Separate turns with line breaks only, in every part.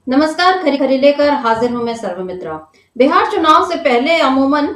नमस्कार, खरी खरी लेकर हाजिर हूं मैं सर्वमित्रा। बिहार चुनाव से पहले अमूमन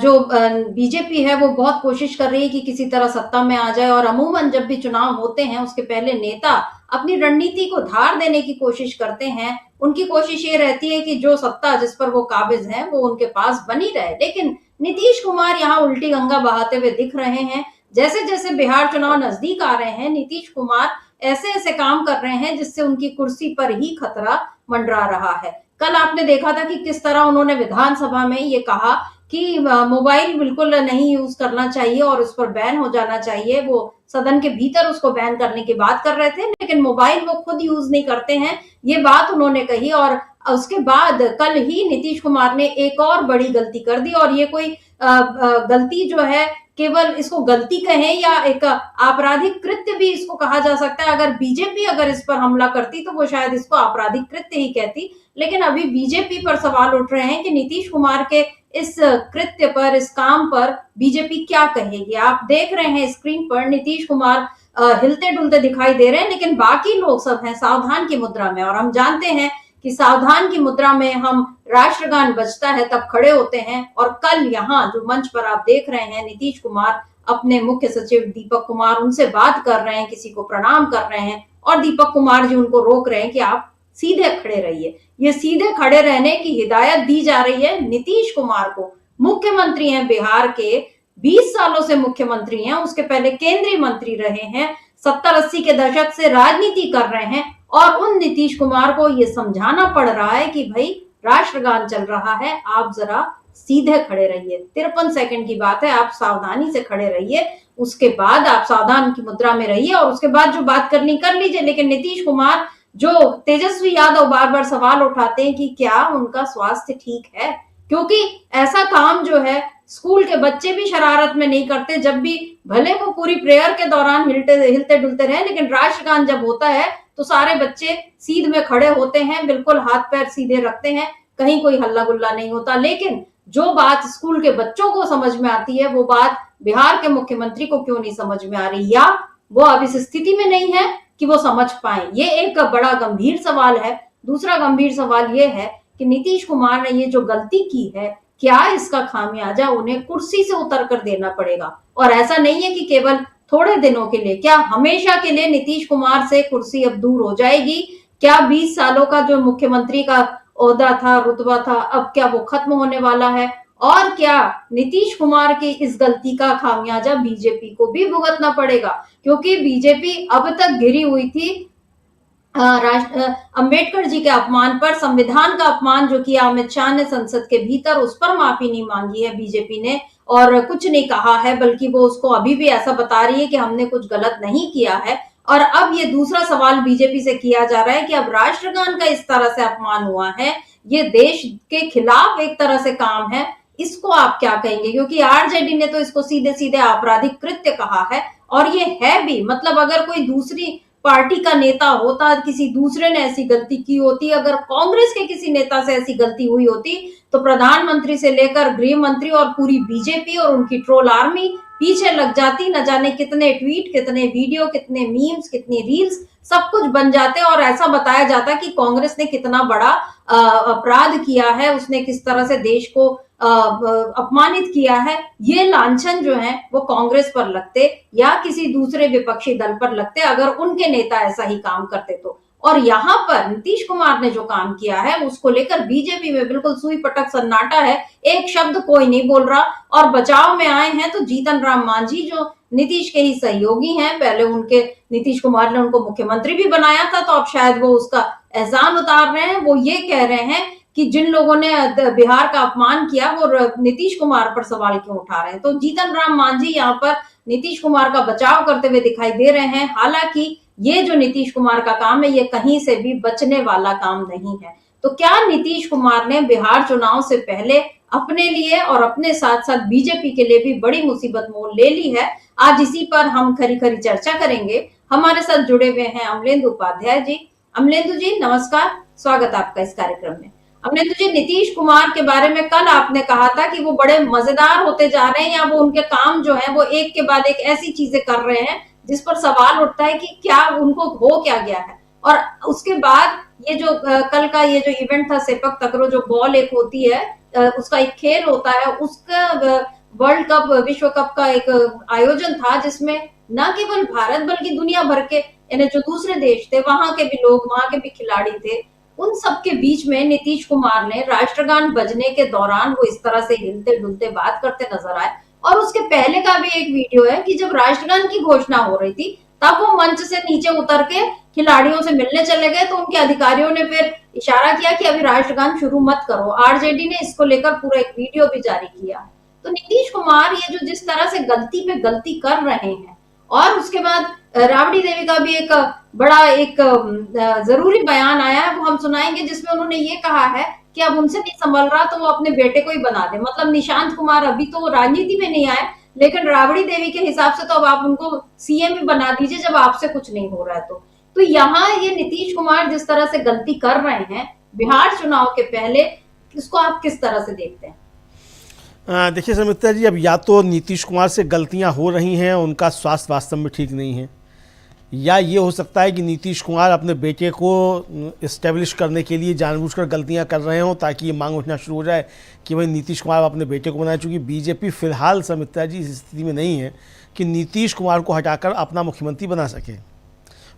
जो बीजेपी है वो बहुत कोशिश कर रही है कि किसी तरह सत्ता में आ जाए और अमूमन जब भी चुनाव होते हैं उसके पहले नेता अपनी रणनीति को धार देने की कोशिश करते हैं। उनकी कोशिश ये रहती है कि जो सत्ता जिस पर वो काबिज है वो उनके पास बनी रहे। लेकिन नीतीश कुमार यहाँ उल्टी गंगा बहाते हुए दिख रहे हैं। जैसे जैसे बिहार चुनाव नजदीक आ रहे हैं, नीतीश कुमार ऐसे ऐसे काम कर रहे हैं जिससे उनकी कुर्सी पर ही खतरा मंडरा रहा है। कल आपने देखा था कि किस तरह उन्होंने विधानसभा में ये कहा कि मोबाइल बिल्कुल नहीं यूज करना चाहिए और उस पर बैन हो जाना चाहिए। वो सदन के भीतर उसको बैन करने की बात कर रहे थे, लेकिन मोबाइल वो खुद यूज नहीं करते हैं, ये बात उन्होंने कही। और उसके बाद कल ही नीतीश कुमार ने एक और बड़ी गलती कर दी। और ये कोई गलती जो है, केवल इसको गलती कहें या एक आपराधिक कृत्य भी इसको कहा जा सकता है। अगर बीजेपी अगर इस पर हमला करती तो वो शायद इसको आपराधिक कृत्य ही कहती। लेकिन अभी बीजेपी पर सवाल उठ रहे हैं कि नीतीश कुमार के इस कृत्य पर, इस काम पर बीजेपी क्या कहेगी। आप देख रहे हैं स्क्रीन पर नीतीश कुमार हिलते डुलते दिखाई दे रहे हैं, लेकिन बाकी लोग सब हैं सावधान की मुद्रा में। और हम जानते हैं कि सावधान की मुद्रा में हम राष्ट्रगान बजता है तब खड़े होते हैं। और कल यहाँ जो मंच पर आप देख रहे हैं, नीतीश कुमार अपने मुख्य सचिव दीपक कुमार उनसे बात कर रहे हैं, किसी को प्रणाम कर रहे हैं और दीपक कुमार जी उनको रोक रहे हैं कि आप सीधे खड़े रहिए। ये सीधे खड़े रहने की हिदायत दी जा रही है नीतीश कुमार को। मुख्यमंत्री हैं बिहार के, 20 सालों से मुख्यमंत्री हैं, उसके पहले केंद्रीय मंत्री रहे हैं, 70-80 के दशक से राजनीति कर रहे हैं। और उन नीतीश कुमार को ये समझाना पड़ रहा है कि भाई राष्ट्रगान चल रहा है, आप जरा सीधे खड़े रहिए। 53 सेकंड की बात है, आप सावधानी से खड़े रहिए, उसके बाद आप सावधान की मुद्रा में रहिए और उसके बाद जो बात करनी कर लीजिए। लेकिन नीतीश कुमार, जो तेजस्वी यादव बार बार सवाल उठाते हैं कि क्या उनका स्वास्थ्य ठीक है, क्योंकि ऐसा काम जो है स्कूल के बच्चे भी शरारत में नहीं करते। जब भी भले वो पूरी प्रेयर के दौरान हिलते डुलते रहे, लेकिन राष्ट्रगान जब होता है तो सारे बच्चे सीध में खड़े होते हैं, बिल्कुल हाथ पैर सीधे रखते हैं, कहीं कोई हल्ला गुल्ला नहीं होता। लेकिन जो बात स्कूल के बच्चों को समझ में आती है वो बात बिहार के मुख्यमंत्री को क्यों नहीं समझ में आ रही, या वो अब इस स्थिति में नहीं है कि वो समझ पाए। ये एक बड़ा गंभीर सवाल है। दूसरा गंभीर सवाल ये है कि नीतीश कुमार ने ये जो गलती की है, क्या इसका खामियाजा उन्हें कुर्सी से उतर कर देना पड़ेगा। और ऐसा नहीं है कि केवल थोड़े दिनों के लिए, क्या हमेशा के लिए नीतीश कुमार से कुर्सी अब दूर हो जाएगी? क्या 20 सालों का जो मुख्यमंत्री का ओहदा था, रुतबा था, अब क्या वो खत्म होने वाला है? और क्या नीतीश कुमार की इस गलती का खामियाजा बीजेपी को भी भुगतना पड़ेगा? क्योंकि बीजेपी अब तक घिरी हुई थी अंबेडकर जी के अपमान पर। संविधान का अपमान जो किया अमित शाह ने संसद के भीतर, उस पर माफी नहीं मांगी है बीजेपी ने और कुछ नहीं कहा है, बल्कि वो उसको अभी भी ऐसा बता रही है कि हमने कुछ गलत नहीं किया है। और अब ये दूसरा सवाल बीजेपी से किया जा रहा है कि अब राष्ट्रगान का इस तरह से अपमान हुआ है, ये देश के खिलाफ एक तरह से काम है, इसको आप क्या कहेंगे? क्योंकि आरजेडी ने तो इसको सीधे सीधे आपराधिक कृत्य कहा है और ये है भी। मतलब अगर कोई दूसरी पार्टी का नेता होता, किसी दूसरे ने ऐसी गलती की होती, अगर कांग्रेस के किसी नेता से ऐसी गलती हुई होती, तो प्रधानमंत्री से लेकर गृह मंत्री और पूरी बीजेपी और उनकी ट्रोल आर्मी पीछे लग जाती। न जाने कितने ट्वीट, कितने वीडियो, कितने मीम्स, कितनी रील्स, सब कुछ बन जाते और ऐसा बताया जाता कि कांग्रेस ने कितना बड़ा अपराध किया है, उसने किस तरह से देश को अपमानित किया है। ये लांछन जो है वो कांग्रेस पर लगते या किसी दूसरे विपक्षी दल पर लगते अगर उनके नेता ऐसा ही काम करते तो। और यहाँ पर नीतीश कुमार ने जो काम किया है उसको लेकर बीजेपी में बिल्कुल सुई पटक सन्नाटा है, एक शब्द कोई नहीं बोल रहा। और बचाव में आए हैं तो जीतन राम मांझी, जो नीतीश के ही सहयोगी हैं, पहले उनके नीतीश कुमार ने उनको मुख्यमंत्री भी बनाया था, तो अब शायद वो उसका एहसान उतार रहे हैं। वो ये कह रहे हैं कि जिन लोगों ने बिहार का अपमान किया वो नीतीश कुमार पर सवाल क्यों उठा रहे हैं। तो जीतन राम मांझी यहाँ पर नीतीश कुमार का बचाव करते हुए दिखाई दे रहे हैं। हालांकि ये जो नीतीश कुमार का काम है ये कहीं से भी बचने वाला काम नहीं है। तो क्या नीतीश कुमार ने बिहार चुनाव से पहले अपने लिए और अपने साथ साथ बीजेपी के लिए भी बड़ी मुसीबत मोल ले ली है? आज इसी पर हम खरी खरी चर्चा करेंगे। हमारे साथ जुड़े हुए हैं अमलेंदु उपाध्याय जी। अमलेंदु जी नमस्कार, स्वागत आपका इस कार्यक्रम में। अमलेंदु जी, नीतीश कुमार के बारे में कल आपने कहा था कि वो बड़े मजेदार होते जा रहे हैं, या वो उनके काम जो है वो एक के बाद एक ऐसी चीजें कर रहे हैं जिस पर सवाल उठता है कि क्या उनको हो क्या गया है। और उसके बाद ये जो कल का ये जो इवेंट था सेपक तकरो, जो बॉल एक होती है, उसका एक खेल होता है, उसका वर्ल्ड कप, विश्व कप का एक आयोजन था, जिसमें न केवल भारत बल्कि दुनिया भर के यानी जो दूसरे देश थे वहां के भी लोग, वहां के भी खिलाड़ी थे। उन सबके बीच में नीतीश कुमार ने राष्ट्रगान बजने के दौरान वो इस तरह से हिलते डुलते बात करते नजर आए। और उसके पहले का भी एक वीडियो है कि जब राष्ट्रगान की घोषणा हो रही थी, तब वो मंच से नीचे उतर के खिलाड़ियों से मिलने चले गए, तो उनके अधिकारियों ने फिर इशारा किया कि अभी राष्ट्रगान शुरू मत करो। आरजेडी ने इसको लेकर पूरा एक वीडियो भी जारी किया। तो नीतीश कुमार ये जो जिस तरह से गलती पे गलती कर रहे हैं, और उसके बाद राबड़ी देवी का भी एक बड़ा एक जरूरी बयान आया है, वो हम सुनाएंगे, जिसमें उन्होंने ये कहा है कि अब उनसे नहीं संभल रहा तो वो अपने बेटे को ही बना दे। मतलब निशांत कुमार अभी तो राजनीति में नहीं आए, लेकिन राबड़ी देवी के हिसाब से तो अब आप उनको सीएम ही बना दीजिए जब आपसे कुछ नहीं हो रहा है। तो यहाँ ये नीतीश कुमार जिस तरह से गलती कर रहे हैं बिहार चुनाव के पहले, इसको आप किस तरह से देखते हैं?
देखिए सुमित्रा जी, अब या तो नीतीश कुमार से गलतियां हो रही हैं, उनका स्वास्थ्य वास्तव में ठीक नहीं है, या ये हो सकता है कि नीतीश कुमार अपने बेटे को इस्टेब्लिश करने के लिए जानबूझकर गलतियां कर रहे हों, ताकि ये मांग उठना शुरू हो जाए कि भाई नीतीश कुमार अपने बेटे को बनाए। चूँकि बीजेपी फिलहाल सुमित्रा जी इस स्थिति में नहीं है कि नीतीश कुमार को हटाकर अपना मुख्यमंत्री बना सके,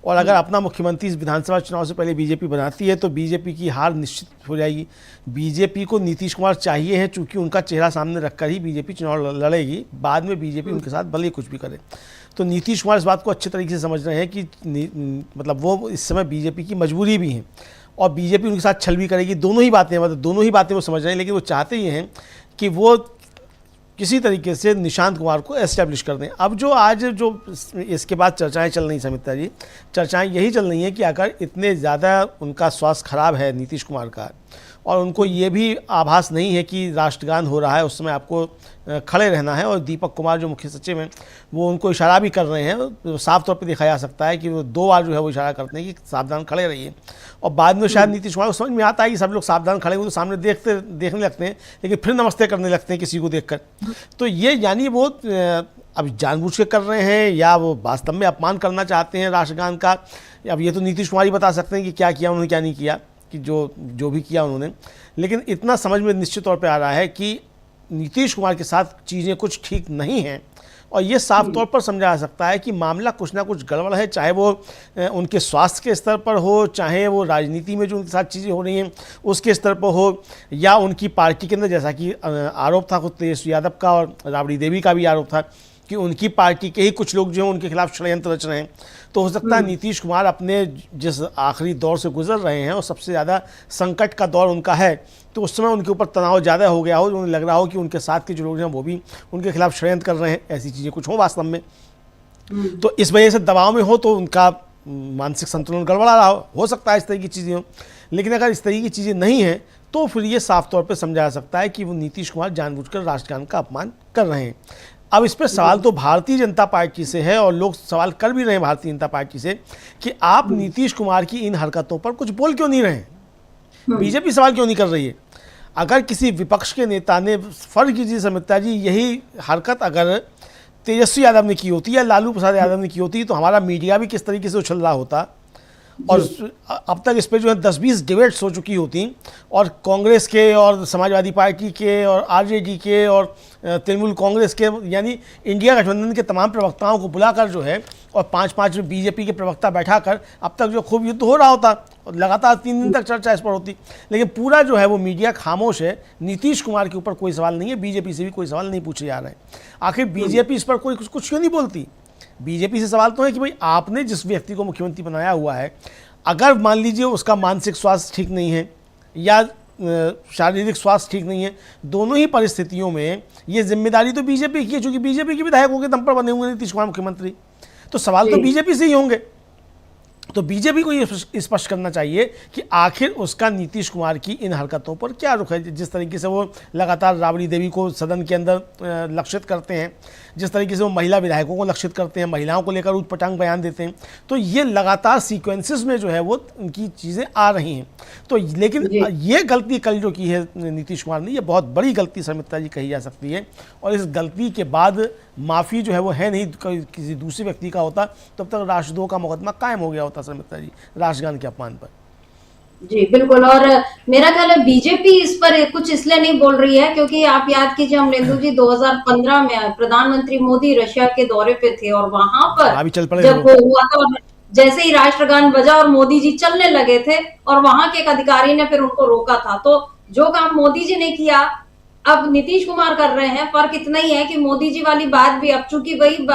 और अगर अपना मुख्यमंत्री इस विधानसभा चुनाव से पहले बीजेपी बनाती है तो बीजेपी की हार निश्चित हो जाएगी। बीजेपी को नीतीश कुमार चाहिए है, चूंकि उनका चेहरा सामने रखकर ही बीजेपी चुनाव लड़ेगी, बाद में बीजेपी उनके साथ भले ही कुछ भी करे। तो नीतीश कुमार इस बात को अच्छे तरीके से समझ रहे हैं कि मतलब वो इस समय बीजेपी की मजबूरी भी है, और बीजेपी उनके साथ छल भी करेगी। दोनों ही बातें, मतलब दोनों ही बातें वो समझ रहे हैं, लेकिन वो चाहते ये हैं कि वो किसी तरीके से निशांत कुमार को एस्टेब्लिश कर दें। अब जो आज जो इसके बाद चर्चाएं चल रही, समिता जी, चर्चाएं यही चल रही हैं कि अगर इतने ज़्यादा उनका स्वास्थ्य खराब है नीतीश कुमार का, और उनको ये भी आभास नहीं है कि राष्ट्रगान हो रहा है उस समय आपको खड़े रहना है, और दीपक कुमार जो मुख्य सचिव हैं वो उनको इशारा भी कर रहे हैं, तो साफ तौर पे देखा जा सकता है कि वो 2 बार जो है वो इशारा करते हैं कि सावधान खड़े रहिए। और बाद में शायद नीतीश कुमार को समझ में आता है कि सब लोग सावधान खड़े हुए तो सामने देखने लगते हैं, लेकिन फिर नमस्ते करने लगते हैं किसी को देखकर। तो ये यानी वो अब जानबूझ के कर रहे हैं या वो वास्तव में अपमान करना चाहते हैं राष्ट्रगान का। अब ये तो नीतीश कुमार ही बता सकते हैं कि क्या किया उन्होंने, क्या नहीं किया, कि जो भी किया उन्होंने। लेकिन इतना समझ में निश्चित तौर पे आ रहा है कि नीतीश कुमार के साथ चीज़ें कुछ ठीक नहीं हैं, और ये साफ तौर पर समझा जा सकता है कि मामला कुछ ना कुछ गड़बड़ है, चाहे वो उनके स्वास्थ्य के स्तर पर हो, चाहे वो राजनीति में जो उनके साथ चीज़ें हो रही हैं उसके स्तर पर हो, या उनकी पार्टी के अंदर, जैसा कि आरोप था खुद तेजस्वी यादव का और राबड़ी देवी का भी आरोप था कि उनकी पार्टी के ही कुछ लोग जो हैं उनके खिलाफ षड्यंत्र रच रहे हैं। तो हो सकता है नीतीश कुमार अपने जिस आखिरी दौर से गुजर रहे हैं और सबसे ज़्यादा संकट का दौर उनका है, तो उस समय उनके ऊपर तनाव ज़्यादा हो गया हो, उन्हें लग रहा हो कि उनके साथ के जो लोग हैं वो भी उनके खिलाफ षड्यंत्र कर रहे हैं, ऐसी चीज़ें कुछ हों वास्तव में। तो इस वजह से दबाव में हो तो उनका मानसिक संतुलन गड़बड़ा रहा हो सकता है इस तरह की चीज़ें हों। लेकिन अगर इस तरह की चीज़ें नहीं हैं तो फिर ये साफ तौर पर समझा जा सकता है कि वो नीतीश कुमार जानबूझकर राष्ट्रगान का अपमान कर रहे हैं। अब इस पर सवाल तो भारतीय जनता पार्टी से है, और लोग सवाल कर भी रहे हैं भारतीय जनता पार्टी से कि आप नीतीश कुमार की इन हरकतों पर कुछ बोल क्यों नहीं रहे हैं, बीजेपी सवाल क्यों नहीं कर रही है। अगर किसी विपक्ष के नेता ने, फर्ज कीजिए समिता जी, यही हरकत अगर तेजस्वी यादव ने की होती या लालू प्रसाद यादव ने की होती तो हमारा मीडिया भी किस तरीके से उछल रहा होता, और अब तक इस पर जो है 10-20 डिबेट्स हो चुकी होती, और कांग्रेस के और समाजवादी पार्टी के और आरजेडी के और तृणमूल कांग्रेस के, यानी इंडिया गठबंधन के तमाम प्रवक्ताओं को बुलाकर जो है, और 5-5 बीजेपी के प्रवक्ता बैठाकर अब तक जो खूब युद्ध हो रहा होता, और लगातार 3 दिन तक चर्चा इस पर होती। लेकिन पूरा जो है वो मीडिया खामोश है, नीतीश कुमार के ऊपर कोई सवाल नहीं है, बीजेपी से भी कोई सवाल नहीं पूछे जा रहे हैं। आखिर बीजेपी इस पर कोई कुछ क्यों नहीं बोलती। बीजेपी से सवाल तो है कि भाई आपने जिस व्यक्ति को मुख्यमंत्री बनाया हुआ है, अगर मान लीजिए उसका मानसिक स्वास्थ्य ठीक नहीं है या शारीरिक स्वास्थ्य ठीक नहीं है, दोनों ही परिस्थितियों में ये जिम्मेदारी तो बीजेपी की है, क्योंकि बीजेपी के विधायकों के दम पर बने हुए हैं नीतीश कुमार मुख्यमंत्री, तो सवाल तो बीजेपी से ही होंगे। तो बीजेपी को ये स्पष्ट करना चाहिए कि आखिर उसका नीतीश कुमार की इन हरकतों पर क्या रुख है। जिस तरीके से वो लगातार राबड़ी देवी को सदन के अंदर लक्षित करते हैं, जिस तरीके से वो महिला विधायकों को लक्षित करते हैं, महिलाओं को लेकर ऊटपटांग बयान देते हैं, तो ये लगातार सीक्वेंसेस में जो है वो उनकी चीज़ें आ रही हैं। तो लेकिन ये गलती कल जो की है नीतीश कुमार ने, ये बहुत बड़ी गलती समिता जी कही जा सकती है, और इस गलती के बाद माफ़ी जो है वो है नहीं किसी दूसरे व्यक्ति का होता, तब तक राष्ट्रद्रोह का मुकदमा कायम हो गया होता समिता जी, राष्ट्रगान के अपमान पर।
जी, बिल्कुल। और मेरा ख्याल है बीजेपी इस पर कुछ इसलिए नहीं बोल रही है क्योंकि आप याद कीजिए अमलेंदु जी 2015 में प्रधानमंत्री मोदी रशिया के दौरे पे थे और वहां पर
वहां भी चल पड़े थे
जब
वो।
वो हुआ था और जैसे ही राष्ट्रगान बजा और मोदी जी चलने लगे थे और वहां के एक अधिकारी ने फिर उनको रोका था। तो जो काम मोदी जी ने किया अब नीतीश कुमार कर रहे हैं। फर्क इतना ही है कि मोदी जी वाली बात भी अब चूंकि वही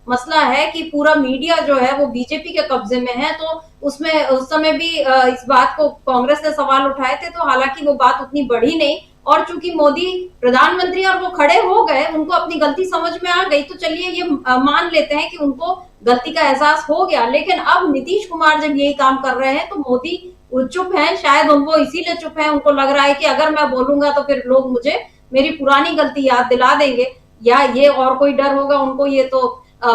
मसला है कि पूरा मीडिया जो है वो बीजेपी के कब्जे में है, तो उसमें उस समय भी इस बात को कांग्रेस ने सवाल उठाए थे, तो हालांकि वो बात उतनी बढ़ी नहीं। और चूंकि मोदी प्रधानमंत्री और वो खड़े हो गए, उनको अपनी गलती समझ में आ गई, तो चलिए ये मान लेते हैं कि उनको गलती का एहसास हो गया। लेकिन अब नीतीश कुमार जब यही काम कर रहे हैं तो मोदी चुप है। शायद उनको इसीलिए चुप है, उनको लग रहा है कि अगर मैं बोलूंगा तो फिर लोग मुझे मेरी पुरानी गलती याद दिला देंगे, या ये और कोई डर होगा उनको, ये तो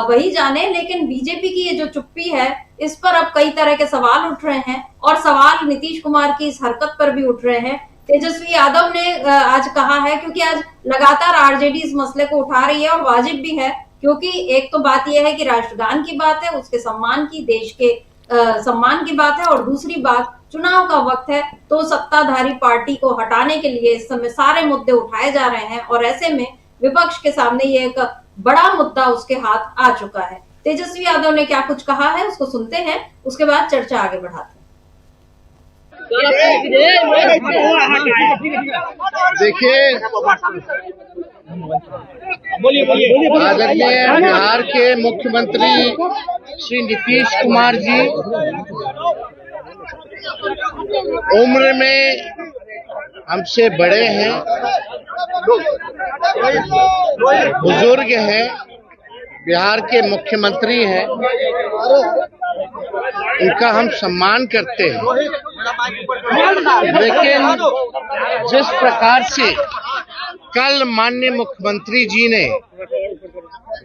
वही जाने। लेकिन बीजेपी की ये जो चुप्पी है इस पर अब कई तरह के सवाल उठ रहे हैं और सवाल नीतीश कुमार की इस हरकत पर भी उठ रहे हैं। तेजस्वी यादव ने आज कहा है, क्योंकि आज लगातार आरजेडी इस मसले को उठा रही है और वाजिब भी है, क्योंकि एक तो बात यह है कि राष्ट्रगान की बात है, उसके सम्मान की, देश के सम्मान की बात है, और दूसरी बात चुनाव का वक्त है, तो सत्ताधारी पार्टी को हटाने के लिए इस समय सारे मुद्दे उठाए जा रहे हैं और ऐसे में विपक्ष के सामने ये एक बड़ा मुद्दा उसके हाथ आ चुका है। तेजस्वी यादव ने क्या कुछ कहा है उसको सुनते हैं, उसके बाद चर्चा आगे बढ़ाते हैं।
देखिए, आदरणीय बिहार के मुख्यमंत्री श्री नीतीश कुमार जी उम्र में हमसे बड़े हैं, बुजुर्ग हैं, बिहार के मुख्यमंत्री हैं, उनका हम सम्मान करते हैं। लेकिन जिस प्रकार से कल माननीय मुख्यमंत्री जी ने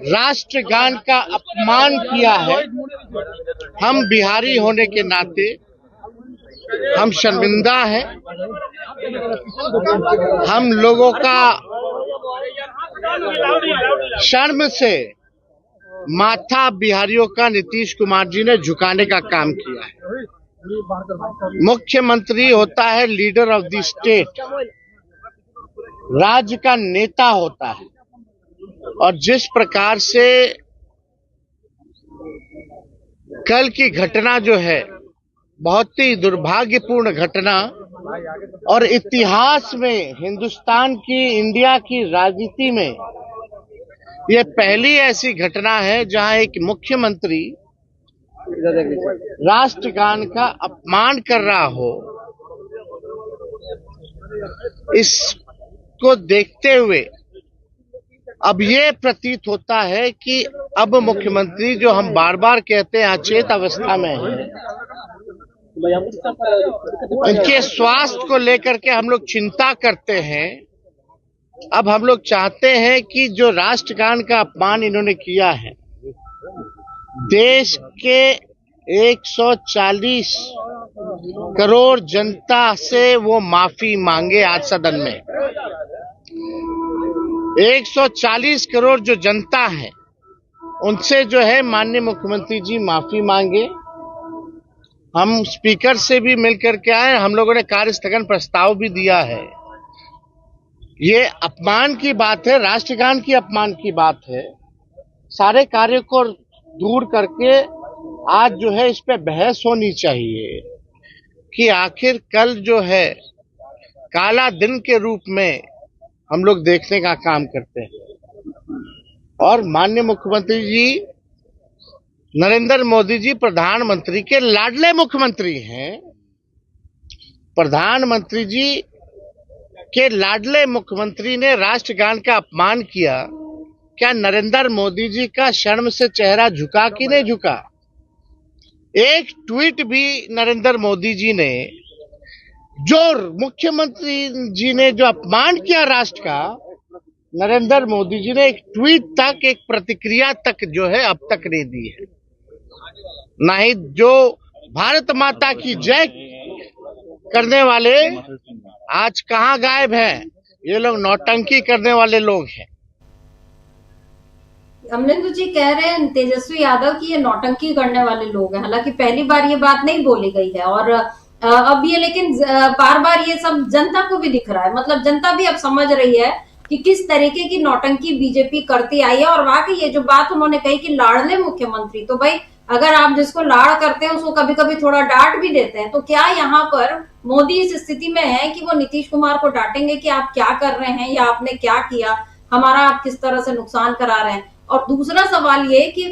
राष्ट्रगान का अपमान किया है, हम बिहारी होने के नाते हम शर्मिंदा हैं। हम लोगों का शर्म से माथा बिहारियों का नीतीश कुमार जी ने झुकाने का काम किया है। मुख्यमंत्री होता है लीडर ऑफ द स्टेट, राज्य का नेता होता है, और जिस प्रकार से कल की घटना जो है बहुत ही दुर्भाग्यपूर्ण घटना, और इतिहास में हिंदुस्तान की, इंडिया की राजनीति में यह पहली ऐसी घटना है जहां एक मुख्यमंत्री राष्ट्रगान का अपमान कर रहा हो। इसको देखते हुए अब ये प्रतीत होता है कि अब मुख्यमंत्री, जो हम बार बार कहते हैं अचेत अवस्था में है, उनके स्वास्थ्य को लेकर के हम लोग चिंता करते हैं। अब हम लोग चाहते हैं कि जो राष्ट्रगान का अपमान इन्होंने किया है, देश के 140 करोड़ जनता से वो माफी मांगे। आज सदन में 140 करोड़ जो जनता है उनसे जो है माननीय मुख्यमंत्री जी माफी मांगे। हम स्पीकर से भी मिलकर के आए, हम लोगों ने कार्य स्थगन प्रस्ताव भी दिया है। ये अपमान की बात है, राष्ट्रगान की अपमान की बात है। सारे कार्य को दूर करके आज जो है इस पे बहस होनी चाहिए कि आखिर कल जो है काला दिन के रूप में हम लोग देखने का काम करते हैं। और माननीय मुख्यमंत्री जी नरेंद्र मोदी जी प्रधानमंत्री के लाडले मुख्यमंत्री हैं। प्रधानमंत्री जी के लाडले मुख्यमंत्री ने राष्ट्रगान का अपमान किया। क्या नरेंद्र मोदी जी का शर्म से चेहरा झुका कि नहीं झुका? एक ट्वीट भी नरेंद्र मोदी जी ने, जो मुख्यमंत्री जी ने जो अपमान किया राष्ट्र का, नरेंद्र मोदी जी ने एक ट्वीट तक, एक प्रतिक्रिया तक जो है अब तक नहीं दी है। नहीं, जो भारत माता की जय करने वाले आज कहां गायब हैं? ये लोग नौटंकी करने वाले लोग हैं।
अमलेंदु जी कह रहे हैं तेजस्वी यादव की ये नौटंकी करने वाले लोग हैं। हालांकि पहली बार ये बात नहीं बोली गई है और अब ये लेकिन बार बार ये सब जनता को भी दिख रहा है, मतलब जनता भी अब समझ रही है कि किस तरीके की नौटंकी बीजेपी करती आई है। और वाकई ये जो बात उन्होंने कही कि लाड़ले मुख्यमंत्री, तो भाई अगर आप जिसको लाड़ करते हैं उसको कभी कभी थोड़ा डांट भी देते हैं, तो क्या यहाँ पर मोदी इस स्थिति में है कि वो नीतीश कुमार को डांटेंगे कि आप क्या कर रहे हैं या आपने क्या किया, हमारा आप किस तरह से नुकसान करा रहे हैं। और दूसरा सवाल ये कि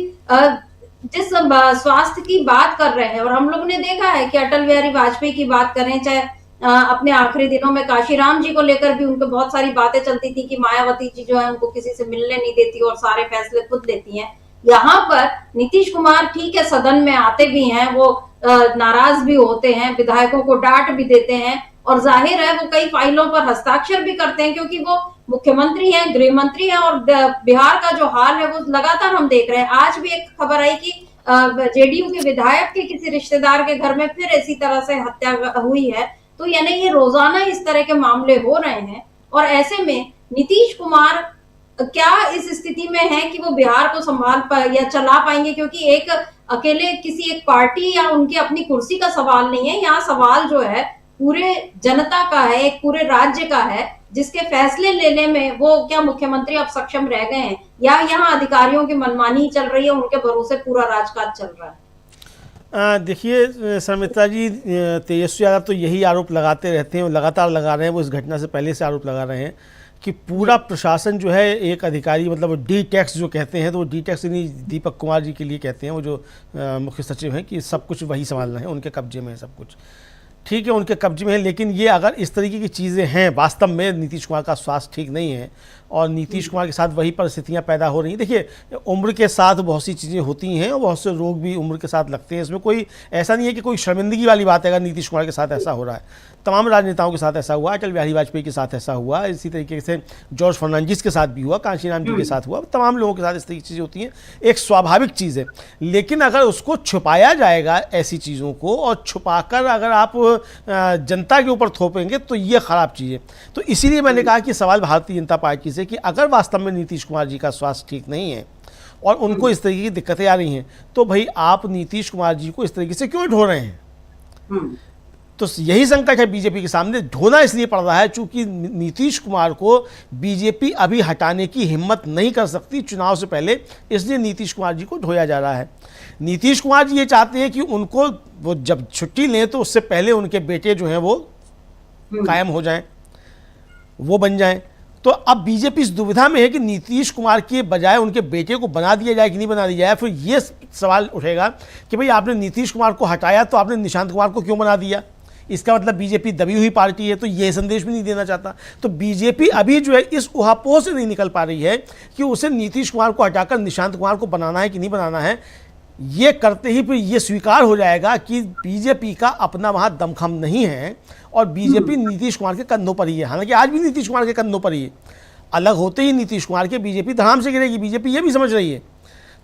जिस स्वास्थ्य की बात कर रहे हैं, और हम लोग ने देखा है कि अटल बिहारी वाजपेयी की बात करें, चाहे अपने आखिरी दिनों में काशीराम जी को लेकर भी उनको बहुत सारी बातें चलती थी कि मायावती जी जो है उनको किसी से मिलने नहीं देती और सारे फैसले खुद लेती हैं। यहाँ पर नीतीश कुमार ठीक है सदन में आते भी हैं, वो नाराज भी होते हैं, विधायकों को डांट भी देते हैं, और जाहिर है वो कई फाइलों पर हस्ताक्षर भी करते हैं क्योंकि वो मुख्यमंत्री हैं, गृह मंत्री हैं। और बिहार का जो हाल है वो लगातार हम देख रहे हैं। आज भी एक खबर आई कि जेडीयू के विधायक के किसी रिश्तेदार के घर में फिर इसी तरह से हत्या हुई है। तो यानी ये रोजाना इस तरह के मामले हो रहे हैं, और ऐसे में नीतीश कुमार क्या इस स्थिति में है कि वो बिहार को संभाल या चला पाएंगे, क्योंकि एक अकेले किसी एक पार्टी या उनकी अपनी कुर्सी का सवाल नहीं है, यहाँ सवाल जो है पूरे जनता का है, एक पूरे राज्य का है, जिसके फैसले लेने में वो क्या मुख्यमंत्री अब सक्षम रह गए हैं, या यहाँ अधिकारियों की मनमानी चल रही है, उनके भरोसे पूरा राजकाज चल रहा है।
देखिए शर्मिष्ठा जी, तेजस्वी यादव तो यही आरोप लगाते रहते हैं और लगातार लगा रहे हैं, वो इस घटना से पहले से आरोप लगा रहे हैं कि पूरा प्रशासन जो है एक अधिकारी, मतलब डी टैक्स जो कहते हैं, तो वो डी टैक्स यानी दीपक कुमार जी के लिए कहते हैं, वो जो मुख्य सचिव हैं, कि सब कुछ वही संभाल रहे हैं, उनके कब्जे में है सब कुछ। ठीक है, उनके कब्जे में है, लेकिन ये अगर इस तरीके की चीज़ें हैं, वास्तव में नीतीश कुमार का स्वास्थ्य ठीक नहीं है और नीतीश कुमार के साथ वही परिस्थितियां पैदा हो रही हैं। देखिए, उम्र के साथ बहुत सी चीज़ें होती हैं और बहुत से रोग भी उम्र के साथ लगते हैं। इसमें कोई ऐसा नहीं है कि कोई शर्मिंदगी वाली बात है अगर नीतीश कुमार के साथ ऐसा हो रहा है। तमाम राजनेताओं के साथ ऐसा हुआ, अटल बिहारी वाजपेयी के साथ ऐसा हुआ, इसी तरीके से जॉर्ज फर्नांडिस के साथ भी हुआ, कांशीराम जी के साथ हुआ, तमाम लोगों के साथ इस तरीके की चीज़ें होती हैं, एक स्वाभाविक चीज़ है। लेकिन अगर उसको छुपाया जाएगा ऐसी चीज़ों को, और छुपाकर अगर आप जनता के ऊपर थोपेंगे तो ये ख़राब चीज़ है। तो इसीलिए मैंने कहा कि सवाल भारतीय जनता पार्टी से कि अगर वास्तव में नीतीश कुमार जी का स्वास्थ्य ठीक नहीं है और उनको इस तरीके की दिक्कतें आ रही हैं, तो भाई आप नीतीश कुमार जी को इस तरीके से क्यों ढो रहे हैं? तो यही संकट है बीजेपी के सामने। ढोना इसलिए पड़ रहा है चूंकि नीतीश कुमार को बीजेपी अभी हटाने की हिम्मत नहीं कर सकती चुनाव से पहले, इसलिए नीतीश कुमार जी को ढोया जा रहा है। नीतीश कुमार जी ये चाहते हैं कि उनको वो जब छुट्टी लें तो उससे पहले उनके बेटे जो हैं वो कायम हो जाएं, वो बन जाएं। तो अब बीजेपी इस दुविधा में है कि नीतीश कुमार के बजाय उनके बेटे को बना दिया जाए कि नहीं बना दिया जाए। फिर ये सवाल उठेगा कि भाई आपने नीतीश कुमार को हटाया तो आपने निशांत कुमार को क्यों बना दिया? इसका मतलब बीजेपी दबी हुई पार्टी है, तो ये संदेश भी नहीं देना चाहता। तो बीजेपी अभी जो है इस उहापोह से नहीं निकल पा रही है कि उसे नीतीश कुमार को हटाकर निशांत कुमार को बनाना है कि नहीं बनाना है। ये करते ही फिर ये स्वीकार हो जाएगा कि बीजेपी का अपना वहाँ दमखम नहीं है और बीजेपी नीतीश कुमार के कंधों पर ही है। हालांकि आज भी नीतीश कुमार के कंधों पर ही है, अलग होते ही नीतीश कुमार के बीजेपी धड़ाम से गिरेगी, बीजेपी ये भी समझ रही है।